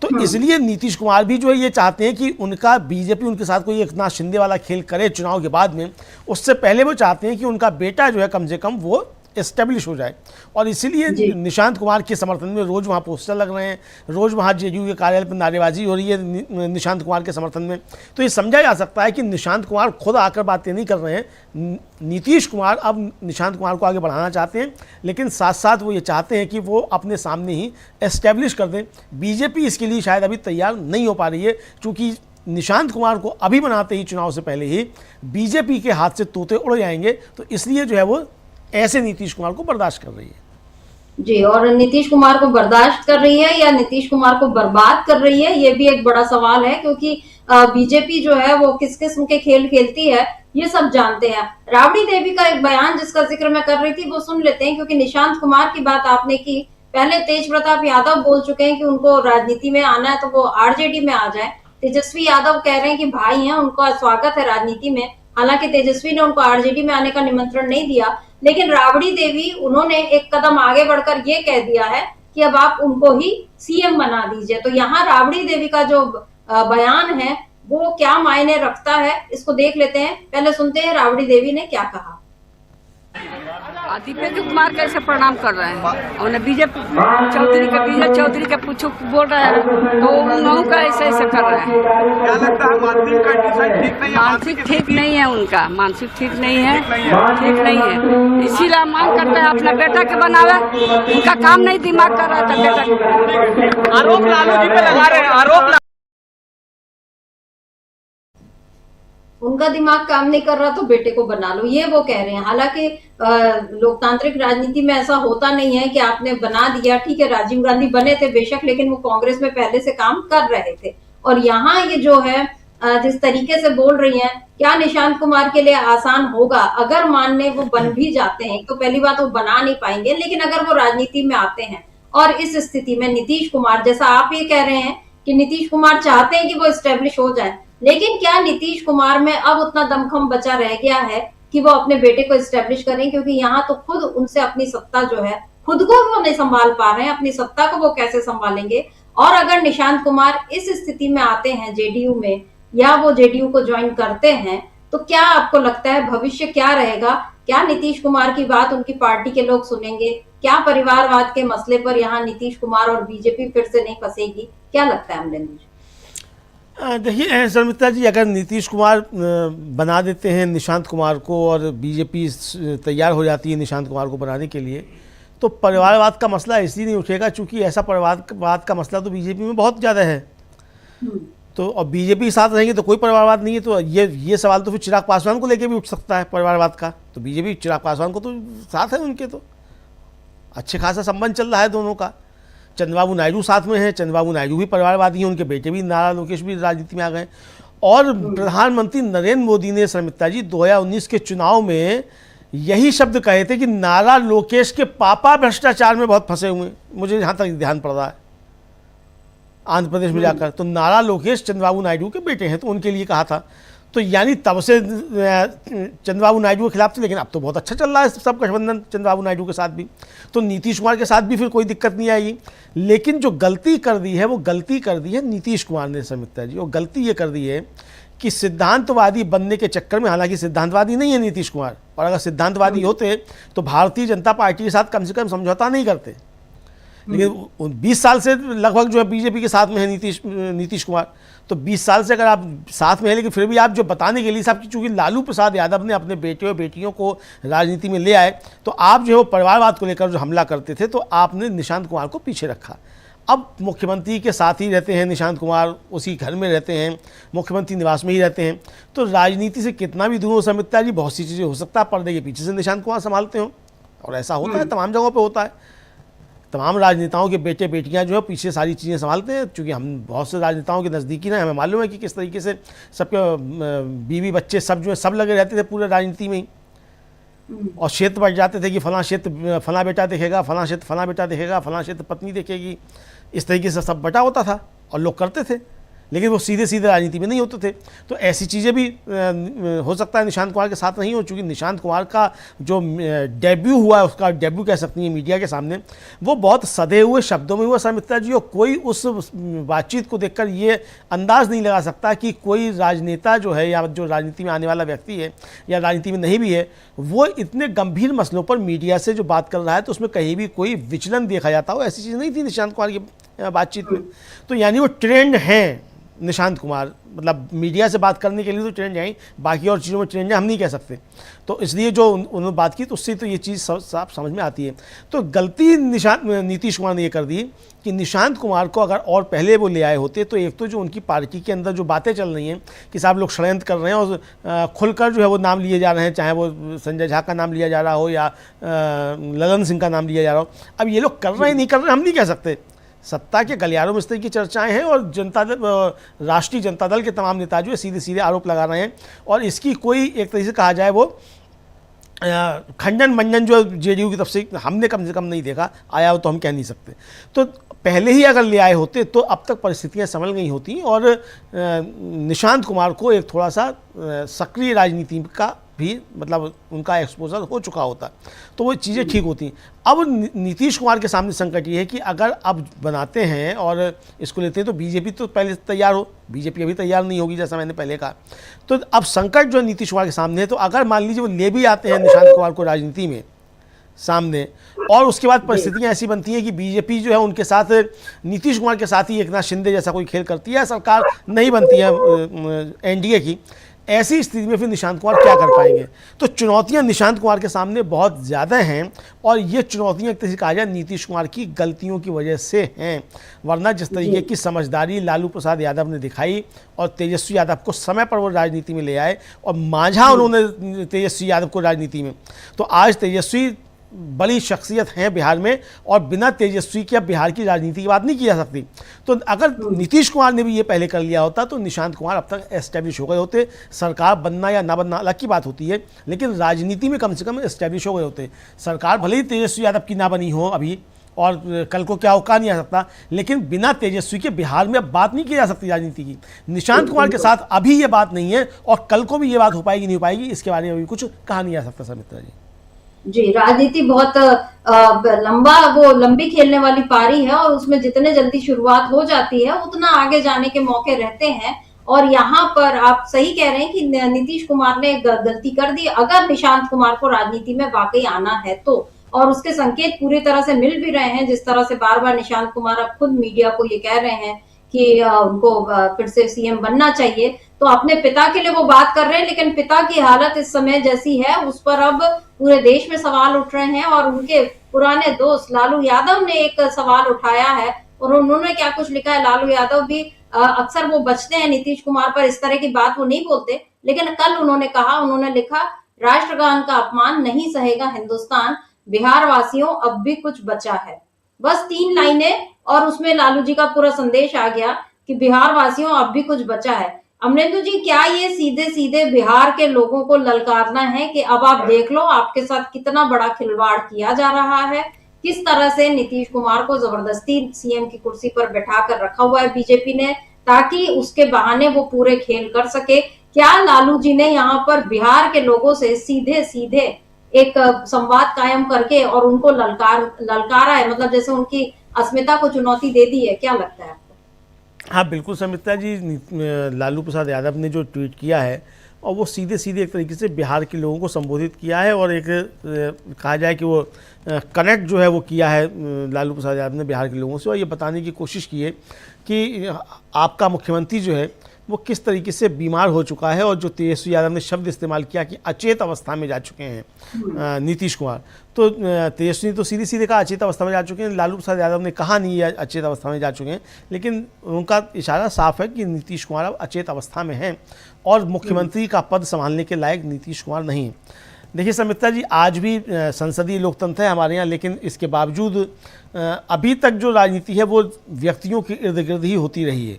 तो इसलिए नीतीश कुमार भी जो है ये चाहते हैं कि उनका बीजेपी उनके साथ कोई एकनाथ शिंदे वाला खेल करे चुनाव के बाद में। उससे पहले वो चाहते हैं कि उनका बेटा जो है कम से कम वो एस्टेब्लिश हो जाए, और इसीलिए निशांत कुमार के समर्थन में रोज़ वहाँ पोस्टर लग रहे हैं, रोज़ वहाँ जेडीयू के कार्यालय पर नारेबाजी हो रही है निशांत कुमार के समर्थन में। तो ये समझा जा सकता है कि निशांत कुमार खुद आकर बातें नहीं कर रहे हैं, नीतीश कुमार अब निशांत कुमार को आगे बढ़ाना चाहते हैं, लेकिन साथ साथ वो ये चाहते हैं कि वो अपने सामने ही एस्टेब्लिश कर दें। बीजेपी इसके लिए शायद अभी तैयार नहीं हो पा रही है, चूँकि निशांत कुमार को अभी बनाते ही चुनाव से पहले ही बीजेपी के हाथ से तोते उड़ जाएंगे, तो इसलिए जो है वो ऐसे नीतीश कुमार को बर्दाश्त कर रही है।
जी, और नीतीश कुमार को बर्दाश्त कर रही है या नीतीश कुमार को बर्बाद कर रही है, ये भी एक बड़ा सवाल है, क्योंकि बीजेपी जो है वो किस किस्म के खेल खेलती है ये सब जानते हैं। राबड़ी देवी का एक बयान जिसका जिक्र मैं कर रही थी वो सुन लेते हैं, क्योंकि निशांत कुमार की बात आपने की। पहले तेज प्रताप यादव बोल चुके हैं कि उनको राजनीति में आना है तो वो आरजेडी में आ जाए। तेजस्वी यादव कह रहे हैं कि भाई हैं, उनका स्वागत है राजनीति में। हालांकि तेजस्वी ने उनको आरजेडी में आने का निमंत्रण नहीं दिया, लेकिन राबड़ी देवी उन्होंने एक कदम आगे बढ़कर ये कह दिया है कि अब आप उनको ही सीएम बना दीजिए। तो यहाँ राबड़ी देवी का जो बयान है वो क्या मायने रखता है, इसको देख लेते हैं। पहले सुनते हैं राबड़ी देवी ने क्या कहा।
दीपेंद्र कुमार कैसे प्रणाम कर रहे हैं और बीजेपी विजय चौधरी के पूछो बोल रहे हैं तो उन का ऐसे कर रहे हैं।
क्या लगता है मानसिक कंडीशन ठीक नहीं है?
मानसिक ठीक नहीं है, उनका मानसिक ठीक नहीं है, ठीक नहीं है। इसीलिए मांग करते हैं अपना बेटा के बनावे, उनका काम नहीं दिमाग कर रहा था बेटा।
आरोप लालू जी पे लगा रहे हैं, आरोप
उनका दिमाग काम नहीं कर रहा तो बेटे को बना लो, ये वो कह रहे हैं। हालांकि लोकतांत्रिक राजनीति में ऐसा होता नहीं है कि आपने बना दिया, ठीक है राजीव गांधी बने थे बेशक, लेकिन वो कांग्रेस में पहले से काम कर रहे थे। और यहाँ ये जो है जिस तरीके से बोल रही हैं, क्या निशांत कुमार के लिए आसान होगा? अगर मानने वो बन भी जाते हैं तो पहली बात वो बना नहीं पाएंगे, लेकिन अगर वो राजनीति में आते हैं और इस स्थिति में नीतीश कुमार, जैसा आप ये कह रहे हैं कि नीतीश कुमार चाहते हैं कि वो एस्टेब्लिश हो जाए, लेकिन क्या नीतीश कुमार में अब उतना दमखम बचा रह गया है कि वो अपने बेटे को एस्टेब्लिश करें? क्योंकि यहाँ तो खुद उनसे अपनी सत्ता जो है, खुद को वो नहीं संभाल पा रहे हैं, अपनी सत्ता को वो कैसे संभालेंगे? और अगर निशांत कुमार इस स्थिति में आते हैं जेडीयू में, या वो जेडीयू को ज्वाइन करते हैं, तो क्या आपको लगता है भविष्य क्या रहेगा? क्या नीतीश कुमार की बात उनकी पार्टी के लोग सुनेंगे? क्या परिवारवाद के मसले पर यहाँ नीतीश कुमार और बीजेपी फिर से नहीं फंसेगी? क्या लगता है अमरेंद्र जी?
देखिए शर्मिष्ठा जी, अगर नीतीश कुमार बना देते हैं निशांत कुमार को और बीजेपी तैयार हो जाती है निशांत कुमार को बनाने के लिए, तो परिवारवाद का मसला इसलिए नहीं उठेगा क्योंकि ऐसा परिवारवाद का मसला तो बीजेपी में बहुत ज़्यादा है। तो और बीजेपी के साथ रहेंगे तो कोई परिवारवाद नहीं है। तो ये सवाल तो फिर चिराग पासवान को लेकर भी उठ सकता है परिवारवाद का। तो बीजेपी चिराग पासवान को तो साथ है, उनके तो अच्छे खासा संबंध चल रहा है दोनों का। चंद्रबाबू नायडू साथ में है, चंद्रबाबू नायडू भी परिवारवादी हैं, उनके बेटे भी नारा लोकेश भी राजनीति में आ गए। और प्रधानमंत्री नरेंद्र मोदी ने शर्मिष्ठा जी 2019 के चुनाव में यही शब्द कहे थे कि नारा लोकेश के पापा भ्रष्टाचार में बहुत फंसे हुए हैं। मुझे यहाँ तक ध्यान पड़ रहा है आंध्र प्रदेश में जाकर, तो नारा लोकेश चंद्रबाबू नायडू के बेटे हैं, तो उनके लिए कहा था। तो यानी तब से चंद्रबाबू नायडू के खिलाफ थे, लेकिन अब तो बहुत अच्छा चल रहा है सब गठबंधन चंद्रबाबू नायडू के साथ भी, तो नीतीश कुमार के साथ भी फिर कोई दिक्कत नहीं आएगी। लेकिन जो गलती कर दी है वो गलती कर दी है नीतीश कुमार ने शर्मिष्ठा जी। वो गलती ये कर दी है कि सिद्धांतवादी बनने के चक्कर में, हालांकि सिद्धांतवादी नहीं है नीतीश कुमार, और अगर सिद्धांतवादी होते तो भारतीय जनता पार्टी के साथ कम से कम समझौता नहीं करते। लेकिन 20 साल से लगभग जो है बीजेपी के साथ में है नीतीश कुमार, तो 20 साल से अगर आप साथ में हैं, लेकिन फिर भी आप जो बताने के लिए साहब, चूंकि लालू प्रसाद यादव ने अपने बेटे और बेटियों को राजनीति में ले आए, तो आप जो है वो परिवारवाद को लेकर जो हमला करते थे, तो आपने निशांत कुमार को पीछे रखा। अब मुख्यमंत्री के साथ ही रहते हैं निशांत कुमार, उसी घर में रहते हैं, मुख्यमंत्री निवास में ही रहते हैं, तो राजनीति से कितना भी दूर हो शर्मिष्ठा जी, बहुत सी चीज़ें हो सकता है पर्दे के पीछे से निशांत कुमार संभालते हो, और ऐसा होता है तमाम जगहों पर होता है। तमाम राजनेताओं के बेटे बेटियां जो है पीछे सारी चीज़ें संभालते हैं, क्योंकि हम बहुत से राजनेताओं के नज़दीकी ना, हमें मालूम है कि किस तरीके से सबके बीवी बच्चे सब जो है सब लगे रहते थे पूरे राजनीति में ही, और क्षेत्र बढ़ जाते थे कि फलां क्षेत्र फलां बेटा देखेगा, फलां क्षेत्र फलां बेटा देखेगा, फलां क्षेत्र पत्नी देखेगी, इस तरीके से सब बटा होता था और लोग करते थे, लेकिन वो सीधे सीधे राजनीति में नहीं होते थे। तो ऐसी चीज़ें भी हो सकता है निशांत कुमार के साथ नहीं हो, चूँकि निशांत कुमार का जो डेब्यू हुआ है, उसका डेब्यू कह सकती है मीडिया के सामने, वो बहुत सधे हुए शब्दों में हुआ शर्मिष्ठा जी, और कोई उस बातचीत को देखकर ये अंदाज़ नहीं लगा सकता कि कोई राजनेता जो है या जो राजनीति में आने वाला व्यक्ति है या राजनीति में नहीं भी है, वो इतने गंभीर मसलों पर मीडिया से जो बात कर रहा है तो उसमें कहीं भी कोई विचलन देखा जाता हो, ऐसी चीज़ नहीं थी निशांत कुमार की बातचीत में। तो यानी वो ट्रेंड है निशांत कुमार, मतलब मीडिया से बात करने के लिए तो ट्रेंड है, बाकी और चीज़ों में ट्रेंड है हम नहीं कह सकते। तो इसलिए जो उन्होंने बात की तो उससे तो ये चीज़ साफ समझ में आती है। तो गलती नीतीश कुमार ने ये कर दी कि निशांत कुमार को अगर और पहले वो ले आए होते, तो एक तो जो उनकी पार्टी के अंदर जो बातें चल रही हैं कि साहब लोग षड्यंत्र कर रहे हैं और खुलकर जो है वो नाम लिए जा रहे हैं, चाहे वो संजय झा का नाम लिया जा रहा हो या ललन सिंह का नाम लिया जा रहा हो, अब ये लोग कर रहे हैं नहीं कर रहे हम नहीं कह सकते। सत्ता के गलियारों में इस तरह की चर्चाएं हैं और राष्ट्रीय जनता दल के तमाम नेता जो है सीधे सीधे आरोप लगा रहे हैं, और इसकी कोई एक तरीके से कहा जाए वो खंडन मंजन जो जेडीयू की तरफ से हमने कम से कम नहीं देखा, आया हो तो हम कह नहीं सकते। तो पहले ही अगर ले आए होते तो अब तक परिस्थितियां संभल गई होती और निशांत कुमार को एक थोड़ा सा सक्रिय राजनीति का भी मतलब उनका एक्सपोजर हो चुका होता, तो वो चीज़ें ठीक होती। अब नीतीश कुमार के सामने संकट ये है कि अगर अब बनाते हैं और इसको लेते हैं तो बीजेपी तो पहले तैयार हो, बीजेपी अभी तैयार नहीं होगी जैसा मैंने पहले कहा। तो अब संकट जो नीतीश कुमार के सामने है, तो अगर मान लीजिए वो ले भी आते हैं निशांत कुमार को राजनीति में, सामने, और उसके बाद परिस्थितियां ऐसी बनती हैं कि बीजेपी जो है उनके साथ नीतीश कुमार के साथ ही एकनाथ शिंदे जैसा कोई खेल करती है, सरकार नहीं बनती है एनडीए की। ऐसी स्थिति में फिर निशांत कुमार क्या कर पाएंगे? तो चुनौतियां निशांत कुमार के सामने बहुत ज़्यादा हैं, और ये चुनौतियां एक तरह से कहा जाए नीतीश कुमार की गलतियों की वजह से हैं। वरना जिस तरीके की समझदारी लालू प्रसाद यादव ने दिखाई और तेजस्वी यादव को समय पर वो राजनीति में ले आए और मांझा उन्होंने तेजस्वी यादव को राजनीति में, तो आज तेजस्वी बड़ी शख्सियत हैं बिहार में, और बिना तेजस्वी के अब बिहार की राजनीति की बात नहीं की जा सकती। तो अगर नीतीश कुमार ने भी ये पहले कर लिया होता तो निशांत कुमार अब तक एस्टेब्लिश हो गए होते। सरकार बनना या ना बनना अलग की बात होती है, लेकिन राजनीति में कम से कम एस्टेब्लिश हो गए होते। सरकार भले ही तेजस्वी यादव की ना बनी हो अभी, और कल को क्या हो कहा नहीं आ सकता, लेकिन बिना तेजस्वी के बिहार में अब बात नहीं की जा सकती राजनीति की। निशांत कुमार के साथ अभी ये बात नहीं है, और कल को भी ये बात हो पाएगी नहीं हो पाएगी, इसके बारे में अभी कुछ कहा नहीं जा सकता। सुमित्रा
जी, राजनीति बहुत लंबी खेलने वाली पारी है, और उसमें जितने जल्दी शुरुआत हो जाती है उतना आगे जाने के मौके रहते हैं। और यहाँ पर आप सही कह रहे हैं कि नीतीश कुमार ने गलती कर दी। अगर निशांत कुमार को राजनीति में वाकई आना है तो, और उसके संकेत पूरी तरह से मिल भी रहे हैं, जिस तरह से बार बार निशांत कुमार अब खुद मीडिया को ये कह रहे हैं कि उनको फिर से सीएम बनना चाहिए, तो अपने पिता के लिए वो बात कर रहे हैं। लेकिन पिता की हालत इस समय जैसी है उस पर अब पूरे देश में सवाल उठ रहे हैं, और उनके पुराने दोस्त लालू यादव ने एक सवाल उठाया है, और उन्होंने क्या कुछ लिखा है। लालू यादव भी अक्सर वो बचते हैं नीतीश कुमार पर, इस तरह की बात वो नहीं बोलते, लेकिन कल उन्होंने लिखा, राष्ट्रगान का अपमान नहीं सहेगा हिंदुस्तान, बिहार वासियों अब भी कुछ बचा है। बस 3 लाइनें, और उसमें लालू जी का पूरा संदेश आ गया कि बिहार वासियों अब भी कुछ बचा है। अमरेंदु जी, क्या ये सीधे सीधे बिहार के लोगों को ललकारना है कि अब आप देख लो आपके साथ कितना बड़ा खिलवाड़ किया जा रहा है, किस तरह से नीतीश कुमार को जबरदस्ती सीएम की कुर्सी पर बैठा कर रखा हुआ है बीजेपी ने, ताकि उसके बहाने वो पूरे खेल कर सके? क्या लालू जी ने यहाँ पर बिहार के लोगों से सीधे सीधे एक संवाद कायम करके और उनको ललकारा है, मतलब जैसे उनकी अस्मिता को चुनौती दे दी है? क्या लगता है आपको?
हाँ बिल्कुल सुमित्रा जी, लालू प्रसाद यादव ने जो ट्वीट किया है, और वो सीधे सीधे एक तरीके से बिहार के लोगों को संबोधित किया है, और एक कहा जाए कि वो कनेक्ट जो है वो किया है लालू प्रसाद यादव ने बिहार के लोगों से, और ये बताने की कोशिश की है कि आपका मुख्यमंत्री जो है वो किस तरीके से बीमार हो चुका है, और जो तेजस्वी यादव ने शब्द इस्तेमाल किया कि अचेत अवस्था में जा चुके हैं नीतीश कुमार, तो तेजस्वी ने तो सीधे सीधे कहा अचेत अवस्था में जा चुके हैं। लालू प्रसाद यादव ने कहा नहीं है अचेत अवस्था में जा चुके हैं, लेकिन उनका इशारा साफ है कि नीतीश कुमार अब अचेत अवस्था में हैं, और मुख्यमंत्री का पद संभालने के लायक नीतीश कुमार नहीं। देखिए सुमित्रा जी, आज भी संसदीय लोकतंत्र है हमारे यहाँ, लेकिन इसके बावजूद अभी तक जो राजनीति है वो व्यक्तियों के इर्द गिर्द ही होती रही है,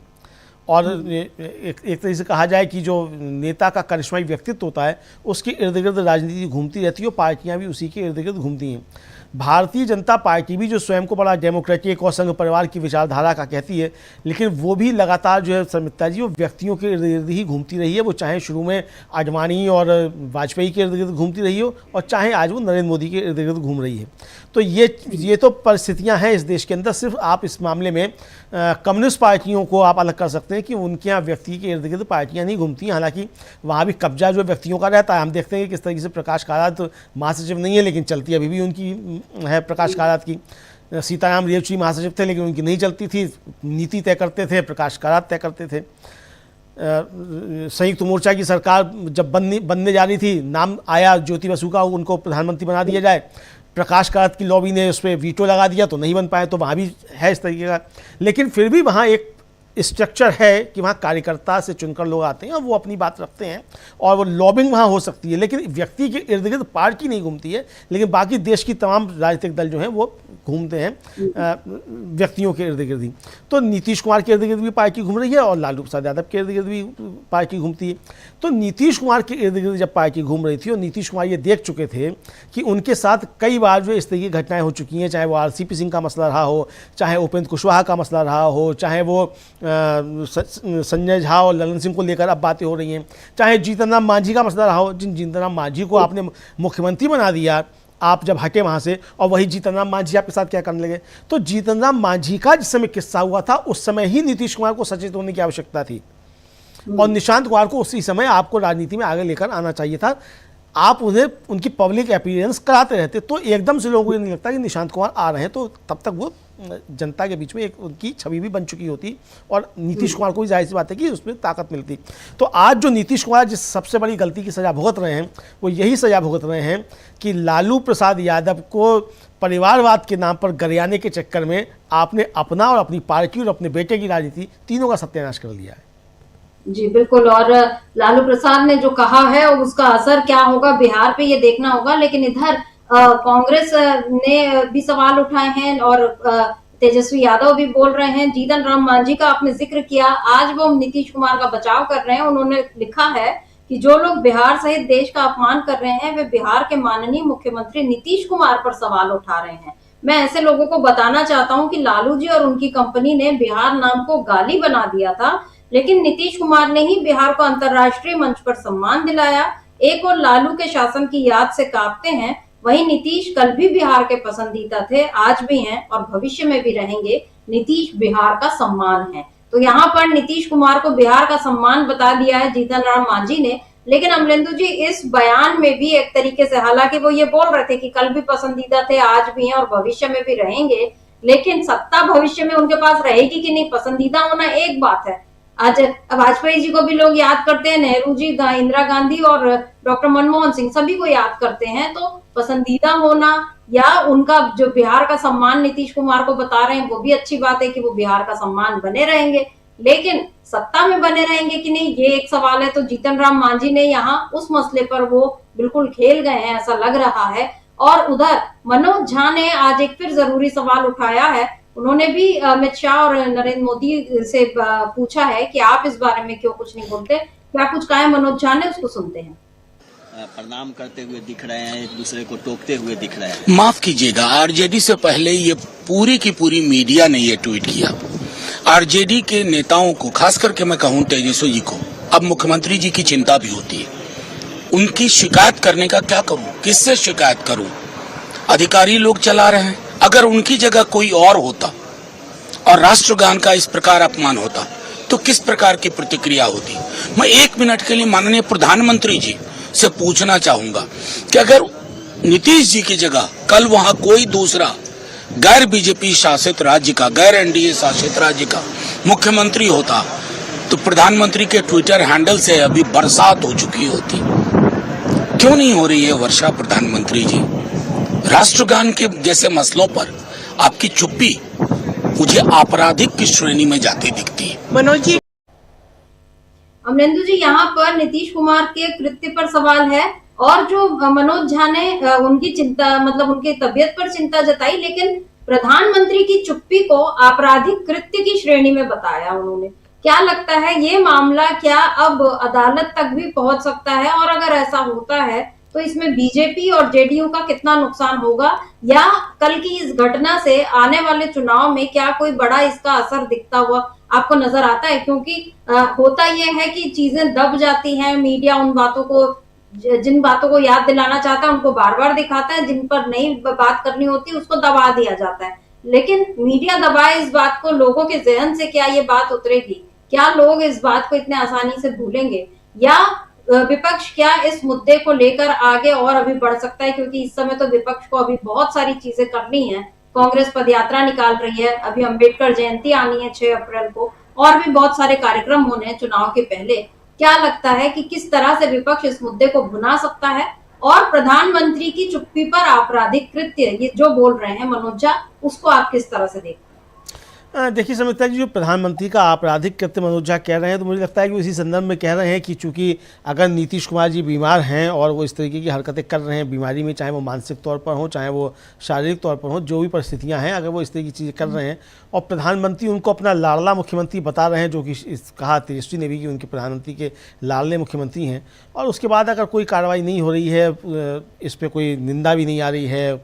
और एक तरीके से कहा जाए कि जो नेता का करिश्माई व्यक्तित्व होता है उसके इर्द गिर्द राजनीति घूमती रहती है, और पार्टियां भी उसी के इर्द गिर्द घूमती हैं। भारतीय जनता पार्टी भी जो स्वयं को बड़ा डेमोक्रेटिक और संघ परिवार की विचारधारा का कहती है, लेकिन वो भी लगातार जो है सुमित्रा जी वो व्यक्तियों के इर्द गिर्द ही घूमती रही है। वो चाहे शुरू में आडवाणी और वाजपेयी के इर्द गिर्द घूमती रही हो, और चाहे आज वो नरेंद्र मोदी के इर्द गिर्द घूम रही है। तो ये तो परिस्थितियां हैं इस देश के अंदर। सिर्फ आप इस मामले में कम्युनिस्ट पार्टियों को आप अलग कर सकते हैं कि उनके यहाँ व्यक्ति के इर्द गिर्द पार्टियाँ नहीं घूमती, हालांकि वहाँ भी कब्जा जो व्यक्तियों का रहता है। हम देखते हैं कि किस तरीके से प्रकाश कारात तो महासचिव नहीं है, लेकिन चलती अभी भी उनकी है प्रकाश कारात की। सीताराम येचुरी महासचिव थे, लेकिन उनकी नहीं चलती थी, नीति तय करते थे, प्रकाश कारात तय करते थे। संयुक्त मोर्चा की सरकार जब बनने जा रही थी, नाम आया ज्योति बसु का, उनको प्रधानमंत्री बना दिया जाए, प्रकाश कारात की लॉबी ने उस पर वीटो लगा दिया तो नहीं बन पाए। तो वहाँ भी है इस तरीके का, लेकिन फिर भी वहाँ एक स्ट्रक्चर है कि वहाँ कार्यकर्ता से चुनकर लोग आते हैं और वो अपनी बात रखते हैं, और वो लॉबिंग वहाँ हो सकती है, लेकिन व्यक्ति के इर्द गिर्द पार्टी नहीं घूमती है। लेकिन बाकी देश की तमाम राजनीतिक दल जो हैं वो घूमते हैं व्यक्तियों के इर्द गिर्द ही। तो नीतीश कुमार के इर्द गिर्द भी पार्टी घूम रही है, और लालू प्रसाद यादव के इर्द गिर्द भी पार्टी घूमती है। तो नीतीश कुमार के इर्द गिर्द जब पार्टी घूम रही थी, और नीतीश कुमार ये देख चुके थे कि उनके साथ कई बार जो इस तरह की घटनाएं हो चुकी हैं, चाहे वो आरसीपी सिंह का मसला रहा हो, चाहे उपेंद्र कुशवाहा का मसला रहा हो, चाहे वो संजय झा और ललन सिंह को लेकर अब बातें हो रही हैं, चाहे जीतन राम मांझी का मसला रहा हो। जिन जीतन राम मांझी को आपने मुख्यमंत्री बना दिया आप जब हटे वहाँ से, और वही जीतन राम मांझी आपके साथ क्या करने लगे। तो जीतन राम मांझी का जिस समय किस्सा हुआ था, उस समय ही नीतीश कुमार को सचेत होने की आवश्यकता थी, और निशांत कुमार को उसी समय आपको राजनीति में आगे लेकर आना चाहिए था। आप उन्हें उनकी पब्लिक अपीयरेंस कराते रहते, तो एकदम से लोगों को ये नहीं लगता कि निशांत कुमार आ रहे हैं, तो तब तक वो जनता के बीच में एक उनकी छवि भी बन चुकी होती और नीतीश कुमार को भी जाहिर सी बात है कि उसमें ताकत मिलती। तो आज जो नीतीश कुमार जिस सबसे बड़ी गलती की सज़ा भुगत रहे हैं, वो यही सज़ा भुगत रहे हैं कि लालू प्रसाद यादव को परिवारवाद के नाम पर गरियाने के चक्कर में आपने अपना और अपनी पार्टी और अपने बेटे की राजनीति तीनों का सत्यानाश कर दिया है।
जी बिल्कुल, और लालू प्रसाद ने जो कहा है उसका असर क्या होगा बिहार पे ये देखना होगा। लेकिन इधर कांग्रेस ने भी सवाल उठाए हैं और तेजस्वी यादव भी बोल रहे हैं। जीतन राम मांझी का आपने जिक्र किया, आज वो नीतीश कुमार का बचाव कर रहे हैं। उन्होंने लिखा है कि जो लोग बिहार सहित देश का अपमान कर रहे हैं वे बिहार के माननीय मुख्यमंत्री नीतीश कुमार पर सवाल उठा रहे हैं। मैं ऐसे लोगों को बताना चाहता हूं कि लालू जी और उनकी कंपनी ने बिहार नाम को गाली बना दिया था, लेकिन नीतीश कुमार ने ही बिहार को अंतर्राष्ट्रीय मंच पर सम्मान दिलाया। एक और लालू के शासन की याद से कांपते हैं, वहीं नीतीश कल भी बिहार के पसंदीदा थे, आज भी हैं और भविष्य में भी रहेंगे। नीतीश बिहार का सम्मान है। तो यहाँ पर नीतीश कुमार को बिहार का सम्मान बता दिया है जीतन राम मांझी ने। लेकिन अमलेंदु जी, इस बयान में भी एक तरीके से, हालांकि वो ये बोल रहे थे कि कल भी पसंदीदा थे, आज भी हैं और भविष्य में भी रहेंगे, लेकिन सत्ता भविष्य में उनके पास रहेगी कि नहीं, पसंदीदा होना एक बात है। आज वाजपेयी जी को भी लोग याद करते हैं, नेहरू जी, इंदिरा गांधी और डॉक्टर मनमोहन सिंह, सभी को याद करते हैं। तो पसंदीदा होना या उनका जो बिहार का सम्मान नीतीश कुमार को बता रहे हैं, वो भी अच्छी बात है कि वो बिहार का सम्मान बने रहेंगे, लेकिन सत्ता में बने रहेंगे कि नहीं, ये एक सवाल है। तो जीतन राम मांझी ने यहाँ उस मसले पर वो बिल्कुल खेल गए हैं, ऐसा लग रहा है। और उधर मनोज झा ने आज एक फिर जरूरी सवाल उठाया है। उन्होंने भी अमित शाह और नरेंद्र मोदी से पूछा है कि आप इस बारे में क्यों कुछ नहीं बोलते, क्या कुछ कहा है मनोज झा ने, उसको सुनते हैं।
प्रणाम करते हुए दिख रहे हैं, एक दूसरे को टोकते हुए दिख रहे हैं।
माफ कीजिएगा, आरजेडी से पहले ये पूरी की पूरी मीडिया ने ये ट्वीट किया। आरजेडी के नेताओं को, खास करके मैं कहूं तेजस्वी जी को, अब मुख्यमंत्री जी की चिंता भी होती है। उनकी शिकायत करने का क्या करूं, किससे शिकायत करूं? अधिकारी लोग चला रहे हैं। अगर उनकी जगह कोई और होता और राष्ट्रगान का इस प्रकार अपमान होता तो किस प्रकार की प्रतिक्रिया होती? मैं एक मिनट के लिए माननीय प्रधानमंत्री जी से पूछना चाहूंगा कि अगर नीतीश जी की जगह कल वहां कोई दूसरा गैर बीजेपी शासित राज्य का, गैर एनडीए शासित राज्य का मुख्यमंत्री होता तो प्रधानमंत्री के ट्विटर हैंडल से अभी बरसात हो चुकी होती। क्यों नहीं हो रही है वर्षा प्रधानमंत्री जी? राष्ट्रगान के जैसे मसलों पर आपकी चुप्पी मुझे आपराधिक की श्रेणी में जाती दिखती है।
मनोज जी,
अमलेंदु जी, यहाँ पर नीतीश कुमार के कृत्य पर सवाल है और जो मनोज झा ने उनकी चिंता, मतलब उनकी तबीयत पर चिंता जताई, लेकिन प्रधानमंत्री की चुप्पी को आपराधिक कृत्य की श्रेणी में बताया उन्होंने। क्या लगता है ये मामला क्या अब अदालत तक भी पहुंच सकता है? और अगर ऐसा होता है तो इसमें बीजेपी और जेडीयू का कितना नुकसान होगा, या कल की इस घटना से आने वाले चुनाव में क्या कोई बड़ा इसका असर दिखता हुआ आपको नजर आता है? क्योंकि होता यह है कि चीजें दब जाती हैं, मीडिया उन बातों को, जिन बातों को याद दिलाना चाहता है उनको बार बार दिखाता है, जिन पर नई बात करनी होती है उसको दबा दिया जाता है। लेकिन मीडिया दबाए इस बात को, लोगों के जहन से क्या ये बात उतरेगी? क्या लोग इस बात को इतने आसानी से भूलेंगे, या विपक्ष क्या इस मुद्दे को लेकर आगे और अभी बढ़ सकता है? क्योंकि इस समय तो विपक्ष को अभी बहुत सारी चीजें करनी है। कांग्रेस पदयात्रा निकाल रही है, अभी अंबेडकर जयंती आनी है 6 अप्रैल को, और भी बहुत सारे कार्यक्रम होने हैं चुनाव के पहले। क्या लगता है कि किस तरह से विपक्ष इस मुद्दे को भुना सकता है? और प्रधानमंत्री की चुप्पी पर आपराधिक कृत्य ये जो बोल रहे हैं मनोज झा, उसको आप किस तरह से देखते हैं?
देखिए समिता जी, जो प्रधानमंत्री का आपराधिक कृत्य मनोज झा कह रहे हैं, तो मुझे लगता है कि इसी संदर्भ में कह रहे हैं कि चूंकि अगर नीतीश कुमार जी बीमार हैं और वो इस तरीके की हरकतें कर रहे हैं बीमारी में, चाहे वो मानसिक तौर पर हो चाहे वो शारीरिक तौर पर हो, जो भी परिस्थितियां हैं, अगर वो इस तरह की चीज़ें कर रहे हैं और प्रधानमंत्री उनको अपना लाडला मुख्यमंत्री बता रहे हैं, जो कि कहा तेजस्वी ने भी कि उनके प्रधानमंत्री के लाडले मुख्यमंत्री हैं, और उसके बाद अगर कोई कार्रवाई नहीं हो रही है, इस पर कोई निंदा भी नहीं आ रही है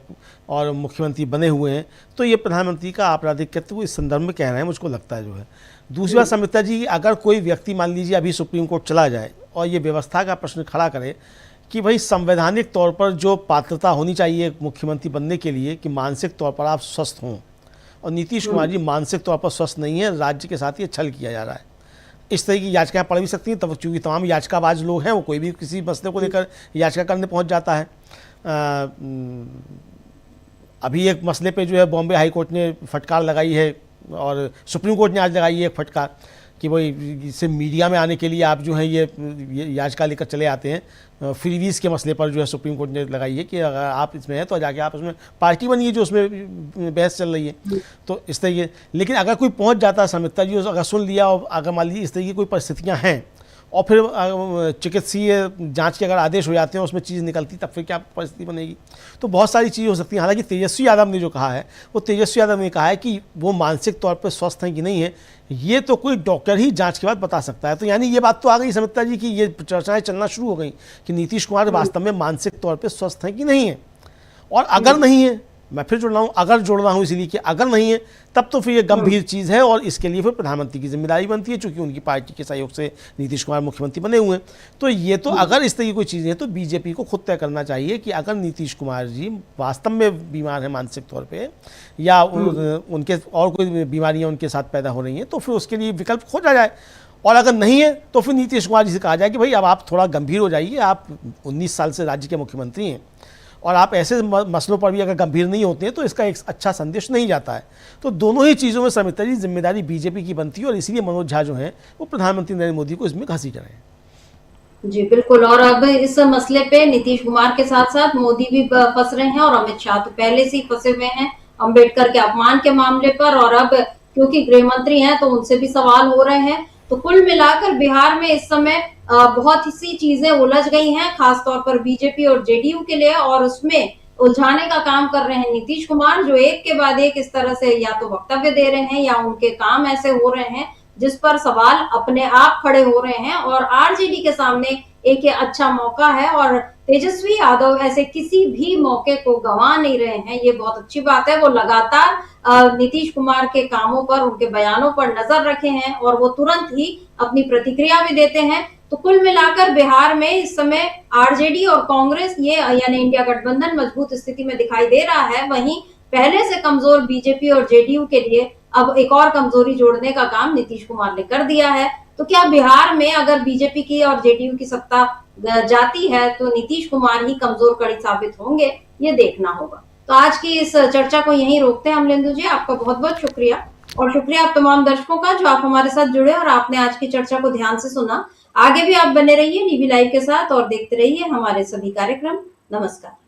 और मुख्यमंत्री बने हुए हैं, तो ये प्रधानमंत्री का आपराधिक कृत्य वो इस संदर्भ में कह रहे हैं, मुझको लगता है जो है। दूसरी बात समिता जी, अगर कोई व्यक्ति मान लीजिए अभी सुप्रीम कोर्ट चला जाए और ये व्यवस्था का प्रश्न खड़ा करे कि भाई संवैधानिक तौर पर जो पात्रता होनी चाहिए मुख्यमंत्री बनने के लिए कि मानसिक तौर पर आप स्वस्थ हों, और नीतीश कुमार जी मानसिक तौर पर स्वस्थ नहीं है, राज्य के साथ ये छल किया जा रहा है, इस तरह की याचिकाएं पड़ भी सकती हैं। तब चूँकि तमाम याचिकाबाज लोग हैं, वो कोई भी किसी मसले को लेकर याचिका करने पहुंच जाता है। अभी एक मसले पे जो है बॉम्बे हाई कोर्ट ने फटकार लगाई है और सुप्रीम कोर्ट ने आज लगाई है एक फटकार कि भाई इससे मीडिया में आने के लिए आप जो है ये याचिका लेकर चले आते हैं। फ्रीवीज के मसले पर जो है सुप्रीम कोर्ट ने लगाई है कि अगर आप इसमें हैं तो जाके आप उसमें पार्टी बनिए जो उसमें बहस चल रही है। तो इस तरीके, लेकिन अगर कोई पहुंच जाता है समिता जी, अगर सुन लिया और अगर मान लीजिए इस तरह की कोई परिस्थितियाँ हैं और फिर चिकित्सीय जांच के अगर आदेश हो जाते हैं उसमें चीज़ निकलती, तब फिर क्या परिस्थिति बनेगी। तो बहुत सारी चीज़ें हो सकती हैं। हालांकि तेजस्वी यादव ने जो कहा है, वो तेजस्वी यादव ने कहा है कि वो मानसिक तौर पर स्वस्थ हैं कि नहीं है, ये तो कोई डॉक्टर ही जांच के बाद बता सकता है। तो यानी ये बात तो आ गई समिता जी कि ये चर्चाएं चलना शुरू हो गई कि नीतीश कुमार वास्तव में मानसिक तौर पर स्वस्थ हैं कि नहीं है। और अगर नहीं है, मैं फिर जोड़ रहा हूँ, अगर जोड़ रहा हूँ इसलिए कि अगर नहीं है तब तो फिर ये गंभीर चीज़ है और इसके लिए फिर प्रधानमंत्री की जिम्मेदारी बनती है, चूंकि उनकी पार्टी के सहयोग से नीतीश कुमार मुख्यमंत्री बने हुए हैं। तो ये तो अगर इस तरह की कोई चीज़ें हैं तो बीजेपी को खुद तय करना चाहिए कि अगर नीतीश कुमार जी वास्तव में बीमार हैं मानसिक तौर पर या उनके और कोई बीमारियाँ उनके साथ पैदा हो रही हैं, तो फिर उसके लिए विकल्प खोजा जाए। और अगर नहीं है तो फिर नीतीश कुमार जी से कहा जाए कि भाई अब आप थोड़ा गंभीर हो जाइए, आप 19 साल से राज्य के मुख्यमंत्री हैं और आप ऐसे मसलों पर भी अगर गंभीर नहीं होते हैं तो इसका एक अच्छा संदेश नहीं जाता है। तो दोनों ही चीज़ों में समिता जी जिम्मेदारी बीजेपी की बनती है और इसीलिए मनोज झा जो हैं वो प्रधानमंत्री नरेंद्र मोदी को इसमें घसीट रहे हैं।
जी बिल्कुल। और अब इस मसले पे नीतीश कुमार के साथ साथ मोदी भी फंस रहे हैं और अमित शाह तो पहले से ही फंसे हुए हैं अम्बेडकर के अपमान के मामले पर, और अब क्योंकि गृह मंत्री हैं तो उनसे भी सवाल हो रहे हैं। तो कुल मिलाकर बिहार में इस समय बहुत सी चीजें उलझ गई हैं, खासतौर पर बीजेपी और जेडीयू के लिए, और उसमें उलझाने का काम कर रहे हैं नीतीश कुमार, जो एक के बाद एक इस तरह से या तो वक्तव्य दे रहे हैं या उनके काम ऐसे हो रहे हैं जिस पर सवाल अपने आप खड़े हो रहे हैं। और आरजेडी के सामने एक ये अच्छा मौका है और तेजस्वी यादव ऐसे किसी भी मौके को गंवा नहीं रहे हैं, ये बहुत अच्छी बात है। वो लगातार नीतीश कुमार के कामों पर, उनके बयानों पर नजर रखे हैं और वो तुरंत ही अपनी प्रतिक्रिया भी देते हैं। तो कुल मिलाकर बिहार में इस समय आरजेडी और कांग्रेस ये यानी इंडिया गठबंधन मजबूत स्थिति में दिखाई दे रहा है। वहीं पहले से कमजोर बीजेपी और जेडीयू के लिए अब एक और कमजोरी जोड़ने का काम नीतीश कुमार ने कर दिया है। तो क्या बिहार में अगर बीजेपी की और जेडीयू की सत्ता जाती है तो नीतीश कुमार ही कमजोर कड़ी साबित होंगे, ये देखना होगा। तो आज की इस चर्चा को यहीं रोकते हैं अमलेंदु जी। आपका बहुत बहुत शुक्रिया और शुक्रिया आप तमाम दर्शकों का जो आप हमारे साथ जुड़े और आपने आज की चर्चा को ध्यान से सुना। आगे भी आप बने रहिए नीवी लाइव के साथ और देखते रहिए हमारे सभी कार्यक्रम। नमस्कार।